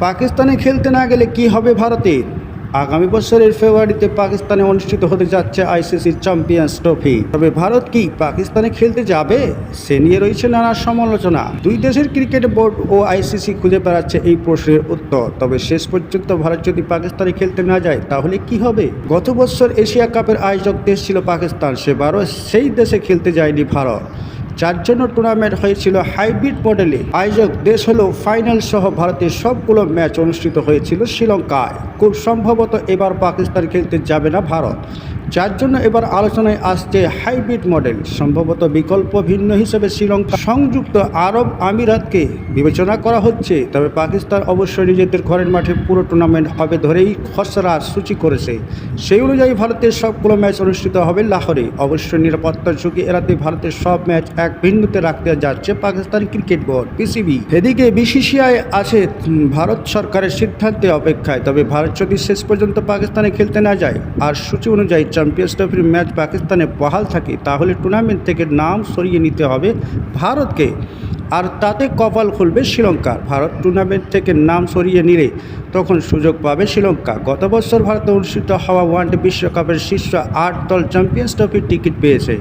পাকিস্তানে খেলতে না গেলে কি হবে ভারতের? আগামী বছরের ফেব্রুয়ারিতে পাকিস্তানে অনুষ্ঠিত হতে যাচ্ছে আইসিসি চ্যাম্পিয়ন্স ট্রফি। তবে ভারত কি পাকিস্তানে খেলতে যাবে? সে নিয়ে রয়েছে নানা সমালোচনা। দুই দেশের ক্রিকেট বোর্ড ও আইসিসি খুঁজে বেড়াচ্ছে এই প্রশ্নের উত্তর। তবে শেষ পর্যন্ত ভারত যদি পাকিস্তানে খেলতে না যায় তাহলে কি হবে? গত বছর এশিয়া কাপের আয়োজক দেশ ছিল পাকিস্তান, সেবারও সেই দেশে খেলতে যায়নি ভারত। যার জন্য টুর্নামেন্ট হয়েছিল হাইব্রিড মডেলে। আয়োজক দেশ হলো ফাইনাল সহ ভারতের সবগুলো ম্যাচ অনুষ্ঠিত হয়েছিল শ্রীলঙ্কায়। খুব সম্ভবত এবার পাকিস্তান খেলতে যাবে না ভারত, যার জন্য এবার আলোচনায় আসছে হাইব্রিড মডেল। সম্ভবত বিকল্প ভিন্ন হিসেবে শ্রীলঙ্কা সংযুক্ত আরব আমিরাতকে বিবেচনা করা হচ্ছে। তবে পাকিস্তান অবশ্যই নিজেদের ঘরের মাঠে পুরো টুর্নামেন্ট হবে ধরেই খসড়া সূচি করেছে। সেই অনুযায়ী ভারতের সবগুলো ম্যাচ অনুষ্ঠিত হবে লাহোরে। অবশ্যই নিরাপত্তার ঝুঁকি এড়াতে ভারতের সব ম্যাচ এক ভিন্নতে রাখতে যাচ্ছে পাকিস্তান ক্রিকেট বোর্ড পিসিবি। এদিকে বিসিসিআই আছে ভারত সরকারের সিদ্ধান্তে অপেক্ষায়। তবে ভারত যদি শেষ পর্যন্ত পাকিস্তানে খেলতে না যায় আর সূচি অনুযায়ী চ্যাম্পিয়ন্স ট্রফির ম্যাচ পাকিস্তানে বহাল থাকে, তাহলে টুর্নামেন্ট থেকে নাম সরিয়ে নিতে হবে ভারতকে। আর তাতে কপাল খুলবে শ্রীলঙ্কার। ভারত টুর্নামেন্ট থেকে নাম সরিয়ে নিলে তখন সুযোগ পাবে শ্রীলঙ্কা। গত বছর ভারতে অনুষ্ঠিত হওয়া ওয়ানডে বিশ্বকাপের শীর্ষ 8 দল চ্যাম্পিয়ন্স ট্রফির টিকিট পেয়েছে।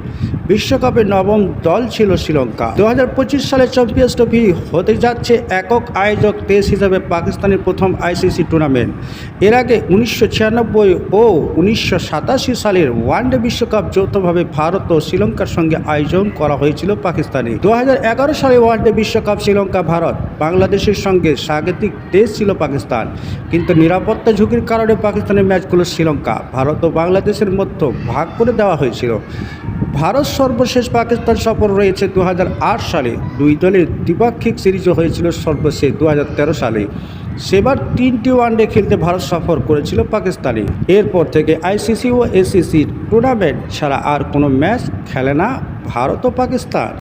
বিশ্বকাপের নবম দল ছিল শ্রীলঙ্কা। 2025 সালে চ্যাম্পিয়ন্স ট্রফি হতে যাচ্ছে একক আয়োজক দেশ হিসেবে পাকিস্তানের প্রথম আইসিসি টুর্নামেন্ট। এর আগে 1996 ও 1987 সালের ওয়ানডে বিশ্বকাপ যৌথভাবে ভারত ও শ্রীলঙ্কার সঙ্গে আয়োজন করা হয়েছিল পাকিস্তানে। 2011 সালে ওয়ানডে বিশ্বকাপ শ্রীলঙ্কা ভারত বাংলাদেশের সঙ্গে স্বাগতিক দেশ ছিল পাকিস্তান, কিন্তু নিরাপত্তা ঝুঁকির কারণে পাকিস্তানের ম্যাচগুলো শ্রীলঙ্কা, ভারত ও বাংলাদেশের মধ্যে ভাগ করে দেওয়া হয়েছিল। ভারত সর্বশেষ পাকিস্তান সফর রয়েছে 2008 সালে। দুই দলের দ্বিপাক্ষিক সিরিজও হয়েছিল সর্বশেষ 2013 সালে। সেবার 3টি ওয়ানডে খেলতে ভারত সফর করেছিল পাকিস্তানে। এরপর থেকে আইসিসি ও এসিসি টুর্নামেন্ট ছাড়া আর কোনো ম্যাচ খেলে না ভারত ও পাকিস্তান।